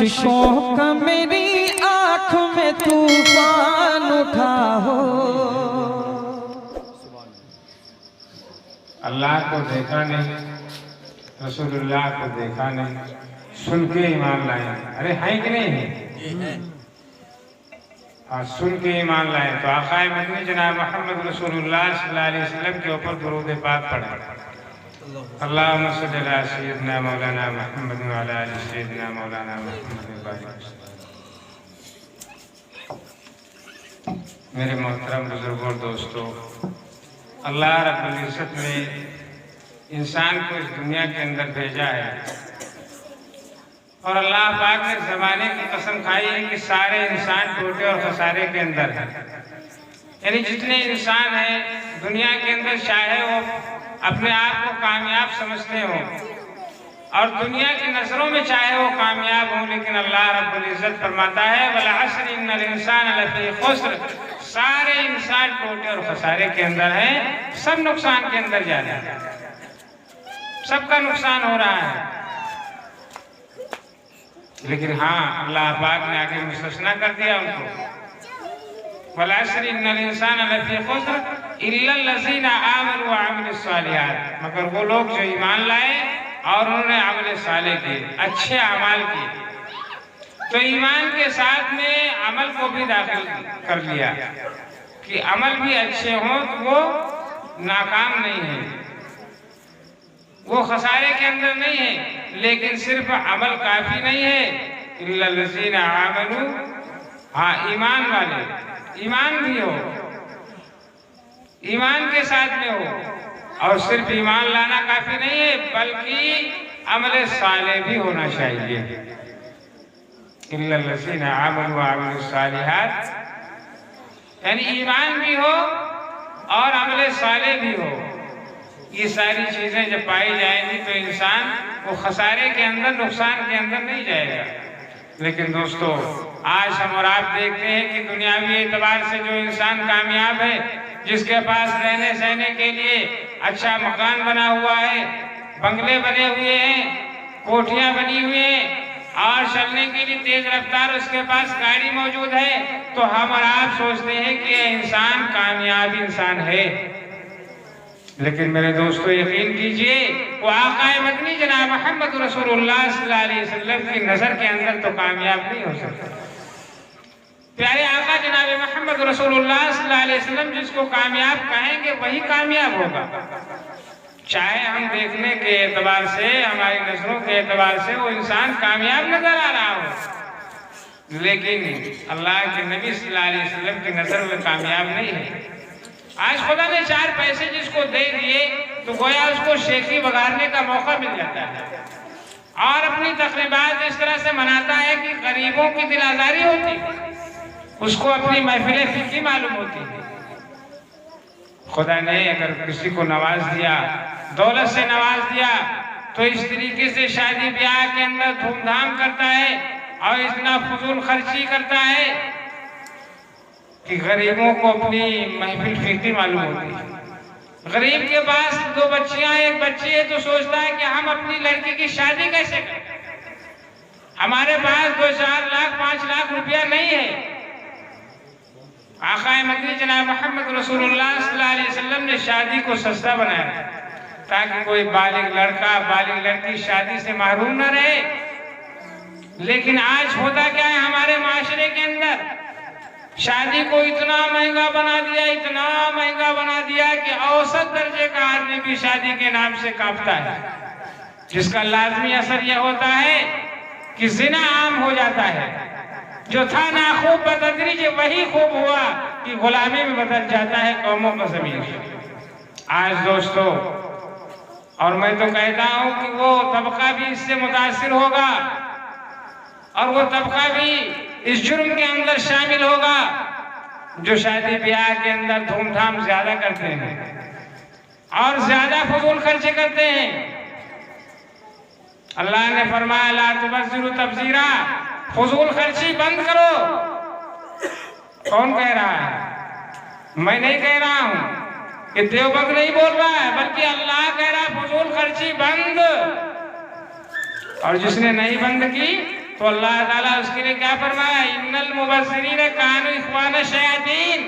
अश्कों का मेरी आँख में तूफान उठा हो। अल्लाह को देखा नहीं, रसूलुल्लाह को देखा नहीं, सुन के ईमान लाए। अरे है कि नहीं है? हाँ, सुन के ईमान लाए तो आक़ाए मदनी जनाब मोहम्मद रसूलुल्लाह सल्लल्लाहु अलैहि वसल्लम के ऊपर दुरूद पाक पढ़ा। अल्लाहुम्मा सल्ली अला सय्यिदना मौलाना मुहम्मद व अला आलि सय्यिदना मौलाना मुहम्मद। मेरे मोहतरम बुजुर्गों, दोस्तों, अल्लाह रब्बुल इज़्ज़त ने इंसान को इस दुनिया के अंदर भेजा है और अल्लाह पाक ने ज़माने की कसम खाई है कि सारे इंसान टोटे और खसारे के अंदर हैं। यानी जितने इंसान हैं दुनिया के अंदर, चाहे वो अपने आप को कामयाब समझते हो और दुनिया की नजरों में चाहे वो कामयाब हो, लेकिन अल्लाह रब्बुल इज़्ज़त फरमाता है वल अस्र इन्नल इंसान लफी खुस्र, सारे इंसान टोटे और खसारे के अंदर हैं, सब नुकसान के अंदर जा रहे हैं, सबका नुकसान हो रहा है। लेकिन हाँ, अल्लाह पाक ने आगे मुस्तस्ना कर दिया उनको, वल अस्र इन्नल इंसान लफी खुस्र इल्लल लज़ीना आमनू व अमिलुस सालिहात, मगर वो लोग जो ईमान लाए और उन्होंने अमल साले किए, अच्छे अमाल किए। तो ईमान के साथ में अमल को भी दाखिल कर लिया कि अमल भी अच्छे हों तो वो नाकाम नहीं है, वो खसारे के अंदर नहीं है। लेकिन सिर्फ अमल काफी नहीं है, इल्लल लज़ीना आमनू, हाँ ईमान वाले, ईमान भी हो, ईमान के साथ में हो, और सिर्फ ईमान लाना काफी नहीं है बल्कि अमल साले भी होना चाहिए। इल्लल लज़ीना आमनू व अमिलुस सालिहात, यानी ईमान भी हो और अमल साले भी हो। ये सारी चीजें जब पाई जाएंगी तो इंसान वो खसारे के अंदर, नुकसान के अंदर नहीं जाएगा। लेकिन दोस्तों, आज हम और आप देखते हैं कि दुनियावी एतबार से जो इंसान कामयाब है, जिसके पास रहने सहने के लिए अच्छा मकान बना हुआ है, बंगले बने हुए हैं, कोठियां बनी हुई हैं और चलने के लिए तेज रफ्तार उसके पास गाड़ी मौजूद है, तो हम और आप सोचते हैं कि यह इंसान कामयाब इंसान है। लेकिन मेरे दोस्तों, यकीन कीजिए वो आक़ाए मदनी जनाब मोहम्मद रसूलुल्लाह सल्लल्लाहु अलैहि वसल्लम की नजर के अंदर तो कामयाब नहीं हो सकता। प्यारे आका जनाब मोहम्मद रसूलुल्लाह सल्लल्लाहु अलैहि वसल्लम जिसको कामयाब कहेंगे वही कामयाब होगा, चाहे हम देखने के एतबार से, हमारी नजरों के एतबार से वो इंसान कामयाब नजर आ रहा हो, लेकिन अल्लाह के नबी सल्लल्लाहु अलैहि वसल्लम की नजर में कामयाब नहीं है। आज खुदा ने 4 पैसे जिसको दे दिए तो गोया उसको शेखी बगाड़ने का मौका मिल जाता है और अपनी तकरीबात इस तरह से मनाता है कि गरीबों की दिल आजारी होती है, उसको अपनी महफिल फिक्री मालूम होती है। खुदा ने अगर किसी को नवाज दिया, दौलत से नवाज दिया, तो इस तरीके से शादी ब्याह के अंदर धूमधाम करता है और इतना फजूल खर्ची करता है कि गरीबों को अपनी महफिल फिक्री मालूम होती है। गरीब के पास 2 बच्चियां, 1 बच्ची है तो सोचता है कि हम अपनी लड़की की शादी कैसे करें, हमारे पास 2-4 लाख 5 लाख रुपया नहीं है। आक़ाए मदनी जनाब मोहम्मद रसूलुल्लाह सल्लल्लाहु अलैहि वसल्लम ने शादी को सस्ता बनाया ताकि कोई बालिग लड़का बालिग लड़की शादी से महरूम न रहे। लेकिन आज होता क्या है, हमारे माशरे के अंदर शादी को इतना महंगा बना दिया, इतना महंगा बना दिया कि औसत दर्जे का आदमी भी शादी के नाम से कांपता है, जिसका लाजमी असर यह होता है कि जिना आम हो जाता है। जो था ना खूब बतदरीज वही खूब हुआ कि गुलामी में बदल जाता है कौमों का ज़मीन। आज दोस्तों, और मैं तो कहता हूं कि वो तबका भी इससे मुतासिर होगा और वो तबका भी इस जुर्म के अंदर शामिल होगा जो शादी ब्याह के अंदर धूमधाम ज्यादा करते हैं और ज्यादा फजूल खर्चे करते हैं। अल्लाह ने फरमाया ला तुबज़्ज़िरू तब्ज़ीरा, फजूल खर्ची बंद करो। कौन कह रहा है? मैं नहीं कह रहा हूं, कि देवबंद नहीं बोल रहा है, बल्कि अल्लाह कह रहा है फजूल खर्ची बंद। और जिसने नहीं बंद की तो अल्लाह ताला उसके लिए क्या फरमाया, इन्नल मुबस्सिरीन कानू इख्वान शयातीन,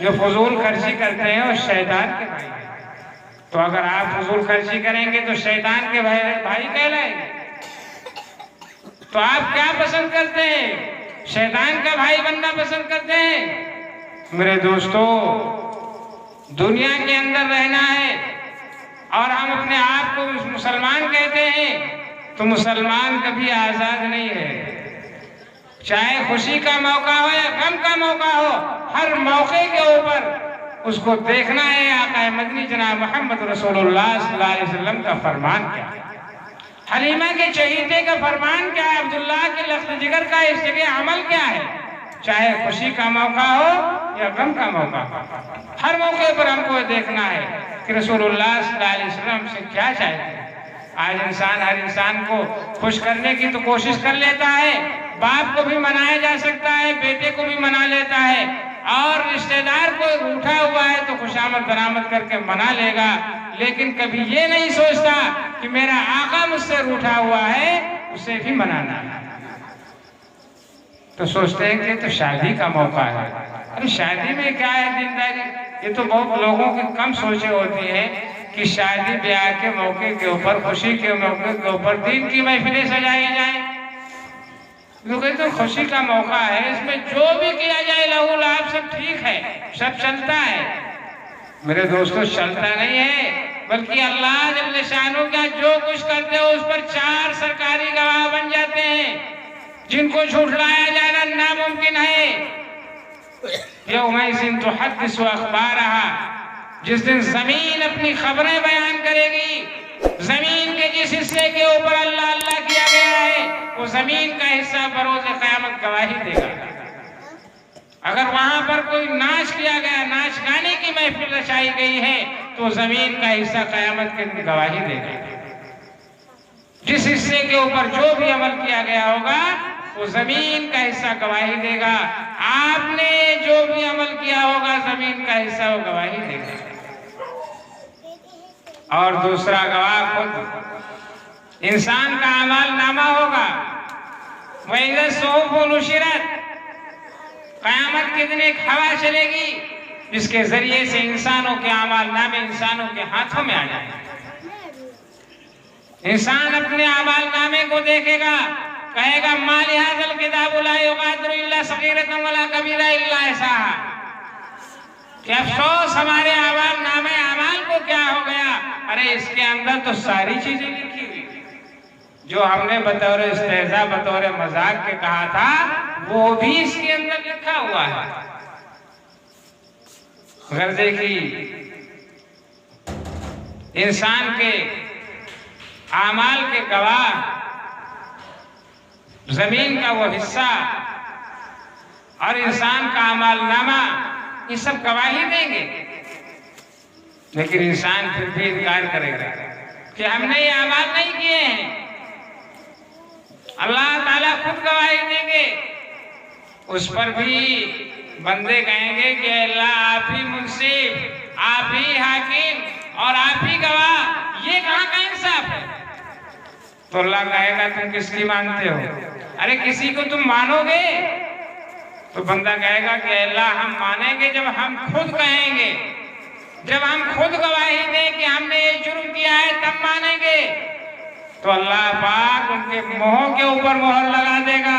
जो फजूल खर्ची करते हैं वो शैतान के भाई हैं। तो अगर आप फजूल खर्ची करेंगे तो शैतान के भाई कहलाएंगे। तो आप क्या पसंद करते हैं, शैतान का भाई बनना पसंद करते हैं? मेरे दोस्तों, दुनिया के अंदर रहना है और हम अपने आप को मुसलमान कहते हैं, तो मुसलमान कभी आजाद नहीं है। चाहे खुशी का मौका हो या गम का मौका हो, हर मौके के ऊपर उसको देखना है आका मदनी जनाब मोहम्मद रसूलुल्लाह सल्लल्लाहु अलैहि वसल्लम का फरमान क्या है, हलीमा के चहीते का फरमान क्या है, अब्दुल्ला के लफ्ज़ जिगर का इस जगह अमल क्या है। चाहे खुशी का मौका हो या गम का मौका हो, हर मौके पर हमको देखना है कि रसूलुल्लाह सल्लल्लाहु अलैहि वसल्लम से क्या चाहते हैं। आज इंसान हर इंसान को खुश करने की तो कोशिश कर लेता है, बाप को भी मनाया जा सकता है, बेटे को भी मना लेता है, और रिश्तेदार को रूठा हुआ है तो खुशामद बरामद करके मना लेगा, लेकिन कभी ये नहीं सोचता कि मेरा आका मुझसे रूठा हुआ है, उसे भी मनाना है। तो सोचते हैं कि तो शादी का मौका है। अरे शादी में क्या है दीनदारी, ये तो बहुत लोगों की कम सोचे होती है कि शादी ब्याह के मौके के ऊपर, खुशी के मौके के ऊपर दीन की महफिलें सजाई जाए। क्योंकि तो खुशी का मौका है, इसमें जो भी किया जाए लहू लाभ सब ठीक है, सब चलता है। मेरे दोस्तों, चलता नहीं है, बल्कि अल्लाह जल्ले शानो का जो कुछ करते हो उस पर 4 सरकारी गवाह बन जाते हैं, जिनको झूठलाया जाना नामुमकिन है। यौमइज़िन तुहद्दिसु अख़बारहा, जिस दिन जमीन अपनी खबरें बयान करेगी, जमीन के जिस हिस्से के ऊपर अल्लाह अल्लाह किया गया है, वो जमीन का हिस्सा बरोज़े क़यामत गवाही देगा। अगर वहां पर कोई नाच किया गया, नाच गाने की महफिल रचाई गई है, तो जमीन का हिस्सा क़यामत के दिन गवाही देगा। जिस हिस्से के ऊपर जो भी अमल किया गया होगा, वो जमीन का हिस्सा गवाही देगा। आपने जो भी अमल किया होगा, जमीन का हिस्सा वो गवाही देगा। और दूसरा गवाह खुद इंसान का अमल नामा होगा। वैसे सोफ़ नुशिरत, क़यामत के दिन एक हवा चलेगी जिसके जरिए से इंसानों के अमल नामे इंसानों के हाथों में आ जाएंगे। इंसान अपने अमल नामे को देखेगा, कहेगा माली हाज़िल किताब ला युग़ादिरु इल्ला सग़ीरतन वला कबीरा इल्ला अहसाहा। कि अफसोस हमारे अमल नामे अमल को क्या हो गया। अरे इसके अंदर तो सारी चीजें लिखी हुई, जो हमने बतौर इस्तेज़ा बतौर मजाक के कहा था, वो भी इसके अंदर लिखा हुआ है। गर्जे की इंसान के आमाल के गवाह जमीन का वो हिस्सा और इंसान का अमाल नामा, ये सब गवाही देंगे। लेकिन इंसान फिर भी इनकार करेगा कि हमने ये अमाल नहीं किए हैं। अल्लाह ताला खुद गवाही देंगे, उस पर भी बंदे कहेंगे कि अल्लाह आप ही मुंसिफ, आप ही हाकिम और आप ही गवाह, ये कहाँ का इंसाफ है। तो अल्लाह कहेगा तुम किसकी मानते हो। अरे किसी को तुम मानोगे, तो बंदा कहेगा कि अल्लाह हम मानेंगे जब हम खुद कहेंगे, जब हम खुद गवाही दें कि हमने ये जुर्म किया है, तब मानेंगे। तो अल्लाह पाक उनके मुंहों के ऊपर मोहर लगा देगा।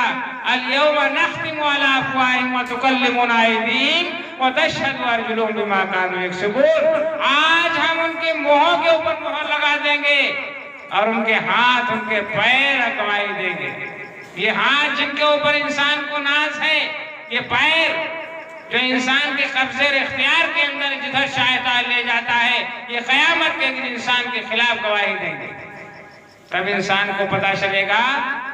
अल-यौमा नख्तिमु अला अफ़वाहिहिम व तुकल्लिमुना अयदीहिम व तशहदु अर्जुलुहुम बिमा कानू यक्सिबून। आज हम उनके मुंहों के ऊपर मोहर लगा देंगे और उनके हाथ, उनके पैर गवाही देंगे। ये हाथ जिनके ऊपर इंसान को नाज है, ये पैर जो इंसान के कब्जे और इख्तियार के अंदर जिधर शायता ले जाता है, ये क़यामत के दिन इंसान के खिलाफ गवाही देंगे। तब इंसान को पता चलेगा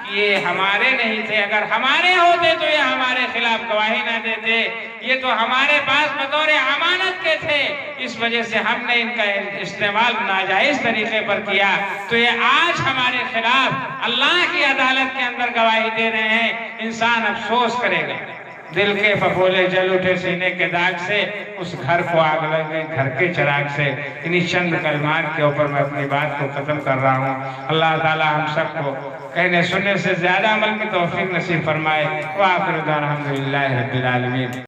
कि ये हमारे नहीं थे, अगर हमारे होते तो ये हमारे खिलाफ गवाही ना देते, ये तो हमारे पास बतौर अमानत के थे, इस वजह से हमने इनका इस्तेमाल नाजायज तरीके पर किया, तो ये आज हमारे खिलाफ अल्लाह की अदालत के अंदर गवाही दे रहे हैं। इंसान अफसोस करेगा, दिल के फफोले जल उठे सीने के दाग से, उस घर को आग लग गई घर के चिराग से। इन्हीं चंद कलमात के ऊपर मैं अपनी बात को खत्म कर रहा हूँ। अल्लाह ताला हम सबको कहने सुनने से ज्यादा अमल की तौफीक नसीब फरमाए। व आखिर दाना अल्हम्दुलिल्लाहि रब्बिल आलमीन।